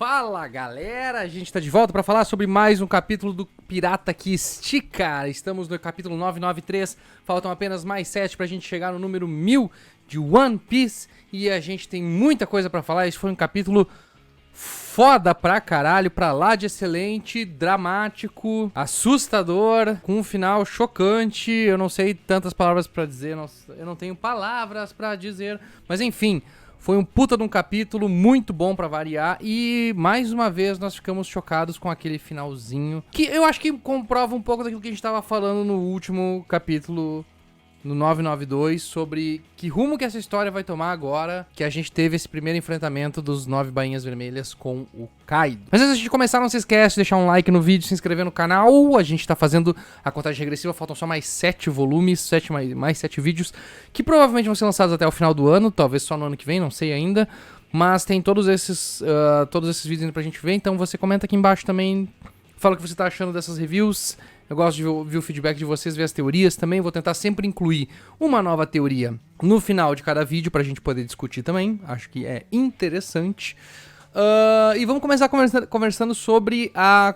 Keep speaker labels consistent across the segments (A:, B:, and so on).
A: Fala galera, a gente tá de volta pra falar sobre mais um capítulo do Pirata que Estica. Estamos no capítulo 993, faltam apenas mais 7 pra gente chegar no número 1000 de One Piece. E a gente tem muita coisa pra falar, esse foi um capítulo foda pra caralho, pra lá de excelente, dramático, assustador, com um final chocante. Eu não sei tantas palavras pra dizer, eu não tenho palavras pra dizer, mas enfim... Foi um puta de um capítulo, muito bom pra variar, e mais uma vez nós ficamos chocados com aquele finalzinho, que eu acho que comprova um pouco daquilo que a gente tava falando no último capítulo, no 992, sobre que rumo que essa história vai tomar agora, que a gente teve esse primeiro enfrentamento dos 9 bainhas vermelhas com o Kaido. Mas antes de começar, não se esquece de deixar um like no vídeo, se inscrever no canal. A gente tá fazendo a contagem regressiva, faltam só mais 7 volumes, mais 7 vídeos, que provavelmente vão ser lançados até o final do ano, talvez só no ano que vem, não sei ainda. Mas tem todos esses vídeos ainda pra gente ver, então você comenta aqui embaixo também, fala o que você tá achando dessas reviews. Eu gosto de ouvir o feedback de vocês, ver as teorias também. Vou tentar sempre incluir uma nova teoria no final de cada vídeo pra gente poder discutir também. Acho que é interessante. E vamos começar conversando sobre a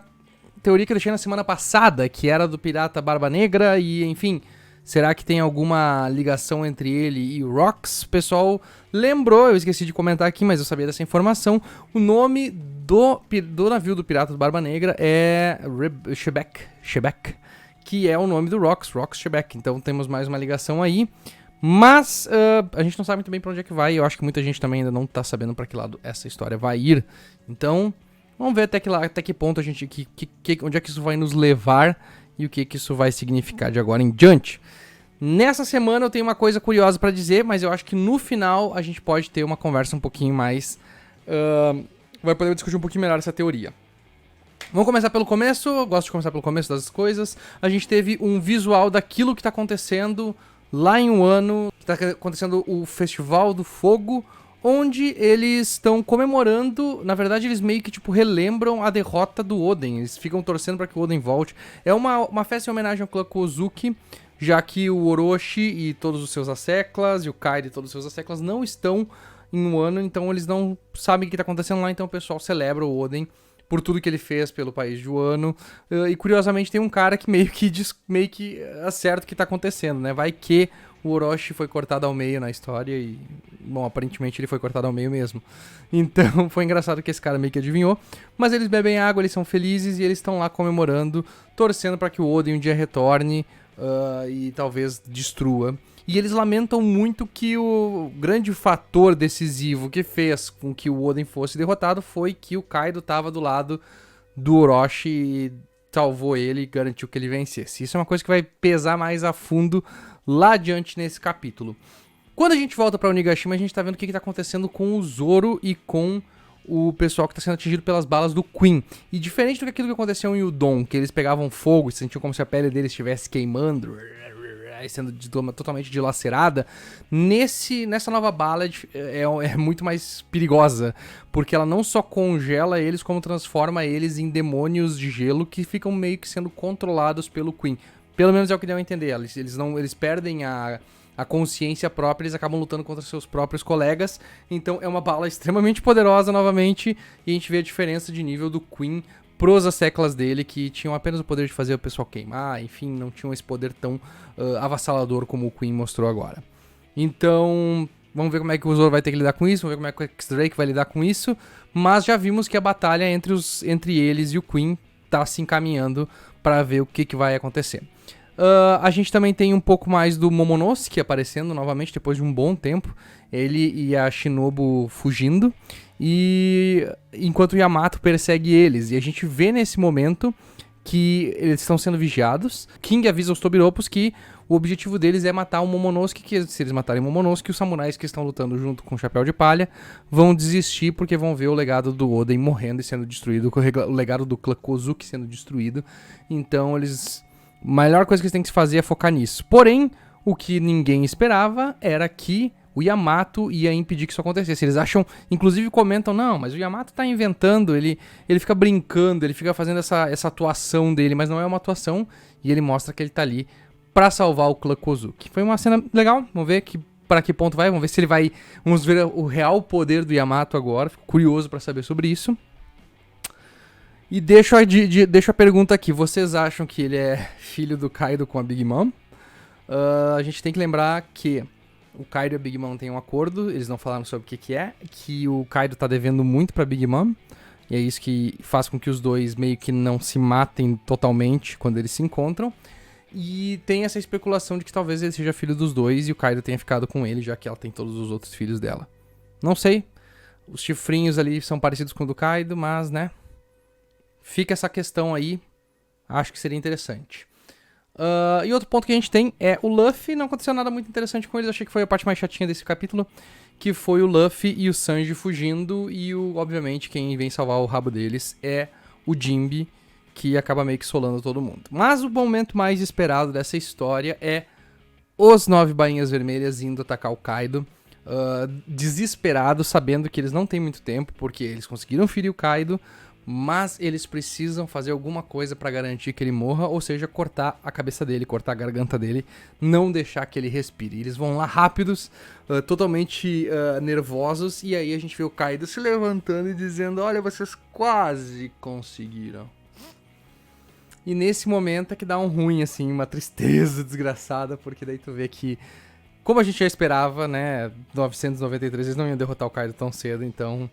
A: teoria que eu deixei na semana passada, que era do Pirata Barba Negra e, enfim... Será que tem alguma ligação entre ele e o Rocks? O pessoal lembrou, eu esqueci de comentar aqui, mas eu sabia dessa informação. O nome do navio do Pirata do Barba Negra é Shebek, que é o nome do Rocks Shebek. Então temos mais uma ligação aí. Mas a gente não sabe muito bem pra onde é que vai. Eu acho que muita gente também ainda não tá sabendo pra que lado essa história vai ir. Então, vamos ver até que ponto a gente... onde é que isso vai nos levar e o que isso vai significar de agora em diante. Nessa semana eu tenho uma coisa curiosa pra dizer, mas eu acho que no final a gente pode ter uma conversa um pouquinho mais... vai poder discutir um pouquinho melhor essa teoria. Vamos começar pelo começo, eu gosto de começar pelo começo das coisas. A gente teve um visual daquilo que tá acontecendo lá em Wano, que tá acontecendo o Festival do Fogo, onde eles estão comemorando, na verdade eles meio que tipo relembram a derrota do Oden, eles ficam torcendo para que o Oden volte. É uma festa em homenagem ao clã Kozuki, já que o Orochi e todos os seus Asseclas, e o Kaido e todos os seus Asseclas não estão em Wano, então eles não sabem o que está acontecendo lá, então o pessoal celebra o Oden por tudo que ele fez pelo país de Wano. E curiosamente tem um cara que meio que acerta o que está acontecendo, né? Vai que o Orochi foi cortado ao meio na história e, bom, aparentemente ele foi cortado ao meio mesmo. Então foi engraçado que esse cara meio que adivinhou. Mas eles bebem água, eles são felizes e eles estão lá comemorando, torcendo para que o Oden um dia retorne e talvez destrua. E eles lamentam muito que o grande fator decisivo que fez com que o Oden fosse derrotado foi que o Kaido estava do lado do Orochi e salvou ele e garantiu que ele vencesse. Isso é uma coisa que vai pesar mais a fundo lá adiante nesse capítulo. Quando a gente volta pra Onigashima, a gente tá vendo o que tá acontecendo com o Zoro e com o pessoal que tá sendo atingido pelas balas do Queen. E diferente do que aquilo que aconteceu em Udon, que eles pegavam fogo e sentiam como se a pele deles estivesse queimando, sendo totalmente dilacerada, nessa nova bala é muito mais perigosa, porque ela não só congela eles, como transforma eles em demônios de gelo que ficam meio que sendo controlados pelo Queen. Pelo menos é o que deu a entender. Eles perdem a consciência própria, eles acabam lutando contra seus próprios colegas. Então é uma bala extremamente poderosa novamente. E a gente vê a diferença de nível do Queen pros Asseclas dele, que tinham apenas o poder de fazer o pessoal queimar. Enfim, não tinham esse poder tão avassalador como o Queen mostrou agora. Então, vamos ver como é que o Zoro vai ter que lidar com isso. Vamos ver como é que o X-Drake vai lidar com isso. Mas já vimos que a batalha entre eles e o Queen tá se encaminhando para ver o que vai acontecer. A gente também tem um pouco mais do Momonosuke aparecendo novamente depois de um bom tempo. Ele e a Shinobu fugindo. E enquanto o Yamato persegue eles. E a gente vê nesse momento que eles estão sendo vigiados. King avisa os Tobiropos que o objetivo deles é matar o Momonosuke. Que se eles matarem o Momonosuke, os samurais que estão lutando junto com o Chapéu de Palha vão desistir porque vão ver o legado do Oden morrendo e sendo destruído. O legado do clã Kozuki sendo destruído. Então eles... A melhor coisa que eles têm que fazer é focar nisso. Porém, o que ninguém esperava era que o Yamato ia impedir que isso acontecesse. Eles acham, inclusive comentam, não, mas o Yamato tá inventando, ele fica brincando, ele fica fazendo essa atuação dele, mas não é uma atuação, e ele mostra que ele tá ali pra salvar o clã Kozuki. Foi uma cena legal, vamos ver para que ponto vai, vamos ver se ele vai... Vamos ver o real poder do Yamato agora, fico curioso pra saber sobre isso. E deixo a pergunta aqui, vocês acham que ele é filho do Kaido com a Big Mom? A gente tem que lembrar que o Kaido e a Big Mom têm um acordo, eles não falaram sobre o que é, que o Kaido tá devendo muito pra Big Mom, e é isso que faz com que os dois meio que não se matem totalmente quando eles se encontram. E tem essa especulação de que talvez ele seja filho dos dois e o Kaido tenha ficado com ele, já que ela tem todos os outros filhos dela. Não sei, os chifrinhos ali são parecidos com o do Kaido, mas, né, fica essa questão aí, acho que seria interessante. E outro ponto que a gente tem é o Luffy. Não aconteceu nada muito interessante com eles. Achei que foi a parte mais chatinha desse capítulo, que foi o Luffy e o Sanji fugindo. E, obviamente, quem vem salvar o rabo deles é o Jinbe, que acaba meio que solando todo mundo. Mas o momento mais esperado dessa história é os 9 bainhas vermelhas indo atacar o Kaido, desesperados, sabendo que eles não têm muito tempo, porque eles conseguiram ferir o Kaido, mas eles precisam fazer alguma coisa pra garantir que ele morra, ou seja, cortar a cabeça dele, cortar a garganta dele, não deixar que ele respire. Eles vão lá rápidos, totalmente nervosos, e aí a gente vê o Kaido se levantando e dizendo: olha, vocês quase conseguiram. E nesse momento é que dá um ruim, assim, uma tristeza desgraçada, porque daí tu vê que, como a gente já esperava, né, 993 eles não iam derrotar o Kaido tão cedo, então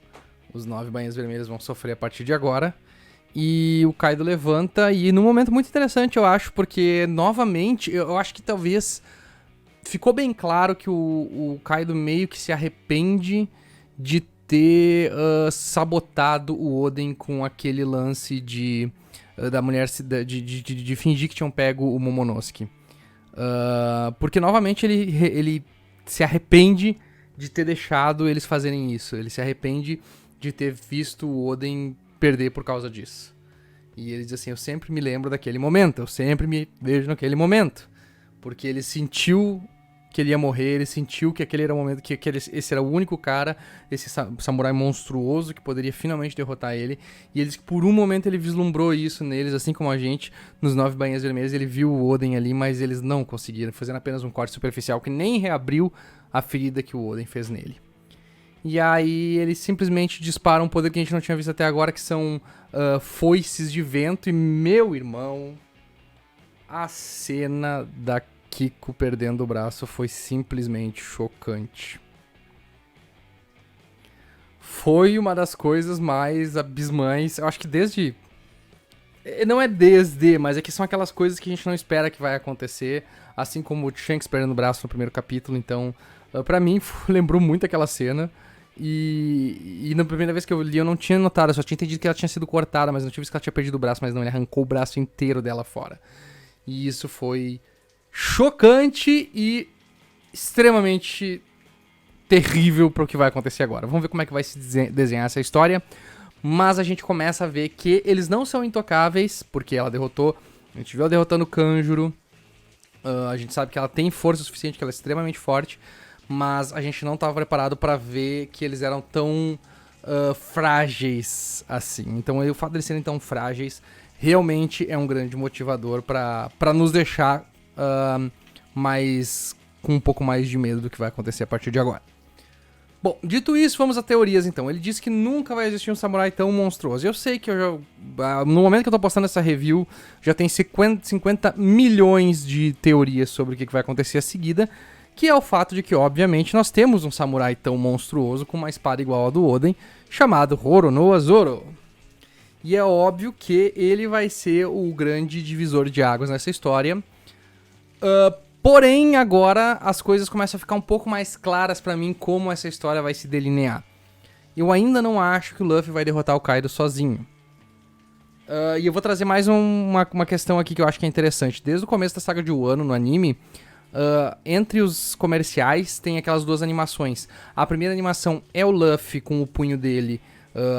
A: os 9 bainhas vermelhas vão sofrer a partir de agora. E o Kaido levanta, e num momento muito interessante, eu acho, porque, novamente, eu acho que talvez ficou bem claro que o Kaido meio que se arrepende de ter sabotado o Oden com aquele lance da mulher, de fingir que tinham pego o Momonosuke. Porque, novamente, ele se arrepende de ter deixado eles fazerem isso. Ele se arrepende de ter visto o Oden perder por causa disso. E ele diz assim: eu sempre me lembro daquele momento, eu sempre me vejo naquele momento. Porque ele sentiu que ele ia morrer, ele sentiu que aquele era o momento, que esse era o único cara, esse samurai monstruoso que poderia finalmente derrotar ele. E ele diz que por um momento ele vislumbrou isso neles, assim como a gente, nos 9 bainhas vermelhas, ele viu o Oden ali, mas eles não conseguiram, fazendo apenas um corte superficial que nem reabriu a ferida que o Oden fez nele. E aí eles simplesmente disparam um poder que a gente não tinha visto até agora, que são foices de vento. E, meu irmão, a cena da Kiko perdendo o braço foi simplesmente chocante. Foi uma das coisas mais abismais, eu acho que desde... Não é desde, mas é que são aquelas coisas que a gente não espera que vai acontecer, assim como o Shanks perdendo o braço no primeiro capítulo. Então, pra mim, lembrou muito aquela cena. E na primeira vez que eu li, eu não tinha notado, eu só tinha entendido que ela tinha sido cortada, mas não tinha visto que ela tinha perdido o braço, mas não, ele arrancou o braço inteiro dela fora. E isso foi chocante e extremamente terrível para o que vai acontecer agora. Vamos ver como é que vai se desenhar essa história. Mas a gente começa a ver que eles não são intocáveis, porque ela derrotou, a gente viu ela derrotando o Kanjuro, a gente sabe que ela tem força suficiente, que ela é extremamente forte, mas a gente não estava preparado para ver que eles eram tão frágeis assim. Então o fato de eles serem tão frágeis realmente é um grande motivador para nos deixar com um pouco mais de medo do que vai acontecer a partir de agora. Bom, dito isso, vamos a teorias então. Ele disse que nunca vai existir um samurai tão monstruoso. Eu sei que no momento que eu tô postando essa review, já tem 50 milhões de teorias sobre o que vai acontecer a seguida, que é o fato de que, obviamente, nós temos um samurai tão monstruoso com uma espada igual a do Oden, chamado Roronoa Zoro. E é óbvio que ele vai ser o grande divisor de águas nessa história. Porém, agora as coisas começam a ficar um pouco mais claras pra mim como essa história vai se delinear. Eu ainda não acho que o Luffy vai derrotar o Kaido sozinho. E eu vou trazer mais uma questão aqui que eu acho que é interessante. Desde o começo da saga de Wano, no anime, entre os comerciais tem aquelas duas animações. A primeira animação é o Luffy com o punho dele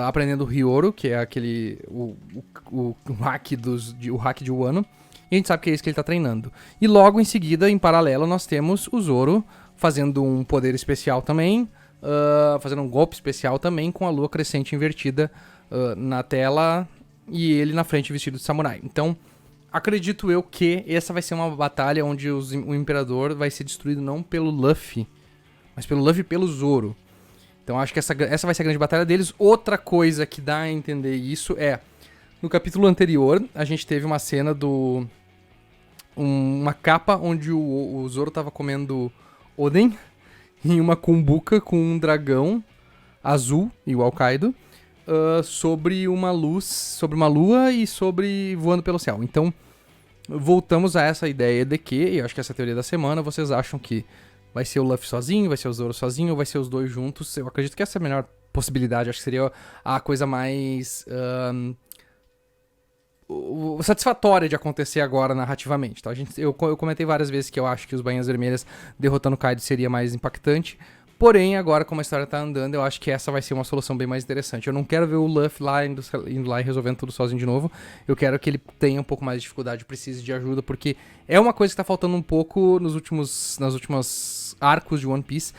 A: aprendendo o Ryoro, que é aquele o hack de Wano. E a gente sabe que é isso que ele tá treinando. E logo em seguida, em paralelo, nós temos o Zoro fazendo um poder especial também, fazendo um golpe especial também, com a lua crescente invertida na tela e ele na frente vestido de samurai. Então, acredito eu que essa vai ser uma batalha onde o Imperador vai ser destruído não pelo Luffy, mas pelo Luffy e pelo Zoro. Então acho que essa vai ser a grande batalha deles. Outra coisa que dá a entender isso é... No capítulo anterior, a gente teve uma cena uma capa onde o Zoro tava comendo Oden em uma cumbuca com um dragão azul, igual ao Kaido, sobre uma lua e sobre voando pelo céu. Então, voltamos a essa ideia de que, e eu acho que essa é a teoria da semana, vocês acham que vai ser o Luffy sozinho, vai ser o Zoro sozinho, ou vai ser os dois juntos? Eu acredito que essa é a melhor possibilidade, acho que seria a coisa mais satisfatória de acontecer agora narrativamente, tá? Eu comentei várias vezes que eu acho que os Bainhas Vermelhas derrotando o Kaido seria mais impactante, porém, agora como a história tá andando, eu acho que essa vai ser uma solução bem mais interessante. Eu não quero ver o Luffy lá indo lá e resolvendo tudo sozinho de novo, eu quero que ele tenha um pouco mais de dificuldade, precise de ajuda, porque é uma coisa que tá faltando um pouco nas últimas arcos de One Piece,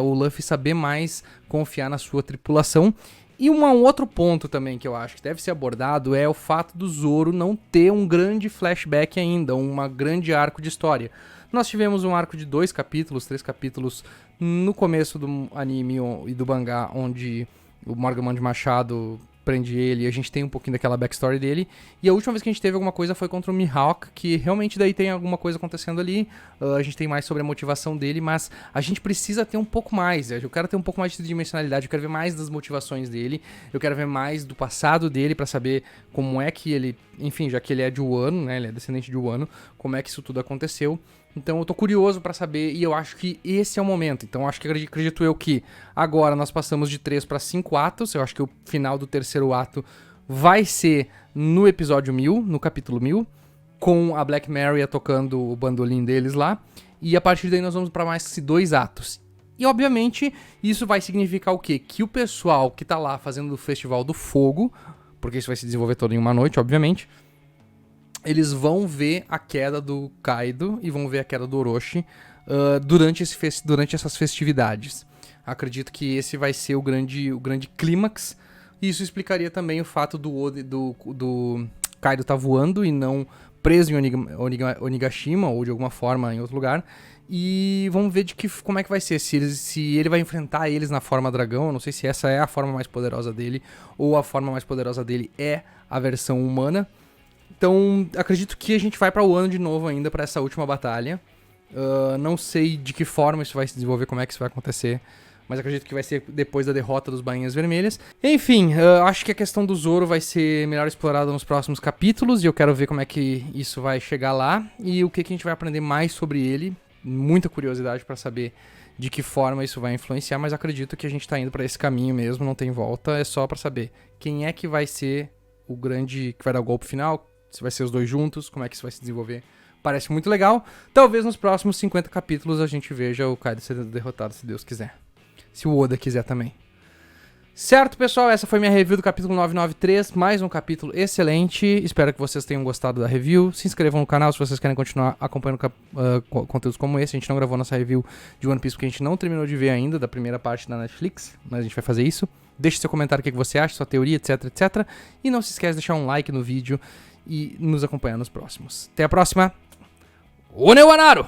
A: o Luffy saber mais confiar na sua tripulação. E um outro ponto também que eu acho que deve ser abordado é o fato do Zoro não ter um grande flashback ainda, uma grande arco de história. Nós tivemos um arco de 2 capítulos, 3 capítulos no começo do anime e do mangá, onde o Morgan de Machado prende ele e a gente tem um pouquinho daquela backstory dele. E a última vez que a gente teve alguma coisa foi contra o Mihawk, que realmente daí tem alguma coisa acontecendo ali. A gente tem mais sobre a motivação dele, mas a gente precisa ter um pouco mais. Eu quero ter um pouco mais de dimensionalidade, eu quero ver mais das motivações dele, eu quero ver mais do passado dele pra saber como é que ele, enfim, já que ele é de Wano, né, ele é descendente de Wano, como é que isso tudo aconteceu. Então eu tô curioso pra saber e eu acho que esse é o momento. Então acho que acredito eu que agora nós passamos de 3 para 5 atos. Eu acho que o final do terceiro ato vai ser no episódio 1000, no capítulo 1000, com a Black Maria tocando o bandolim deles lá. E a partir daí nós vamos pra mais 2 atos. E obviamente isso vai significar o quê? Que o pessoal que tá lá fazendo o Festival do Fogo, porque isso vai se desenvolver todo em uma noite, obviamente, eles vão ver a queda do Kaido e vão ver a queda do Orochi durante essas festividades. Acredito que esse vai ser o grande clímax. Isso explicaria também o fato do Kaido estar voando e não preso em Onigashima ou de alguma forma em outro lugar. E vamos ver como é que vai ser. Se ele vai enfrentar eles na forma dragão. Eu não sei se essa é a forma mais poderosa dele ou a forma mais poderosa dele é a versão humana. Então, acredito que a gente vai pra Wano de novo ainda, pra essa última batalha. Não sei de que forma isso vai se desenvolver, como é que isso vai acontecer. Mas acredito que vai ser depois da derrota dos Bainhas Vermelhas. Enfim, acho que a questão do Zoro vai ser melhor explorada nos próximos capítulos. E eu quero ver como é que isso vai chegar lá. E o que a gente vai aprender mais sobre ele. Muita curiosidade pra saber de que forma isso vai influenciar. Mas acredito que a gente tá indo pra esse caminho mesmo, não tem volta. É só pra saber quem é que vai ser o grande, que vai dar o golpe final. Se vai ser os dois juntos, como é que isso vai se desenvolver. Parece muito legal. Talvez nos próximos 50 capítulos a gente veja o Kaido ser derrotado, se Deus quiser. Se o Oda quiser também. Certo, pessoal? Essa foi minha review do capítulo 993. Mais um capítulo excelente. Espero que vocês tenham gostado da review. Se inscrevam no canal se vocês querem continuar acompanhando conteúdos como esse. A gente não gravou nossa review de One Piece porque a gente não terminou de ver ainda, da primeira parte da Netflix. Mas a gente vai fazer isso. Deixe seu comentário o que você acha, sua teoria, etc, etc. E não se esqueça de deixar um like no vídeo e nos acompanhar nos próximos. Até a próxima. Onewanaru!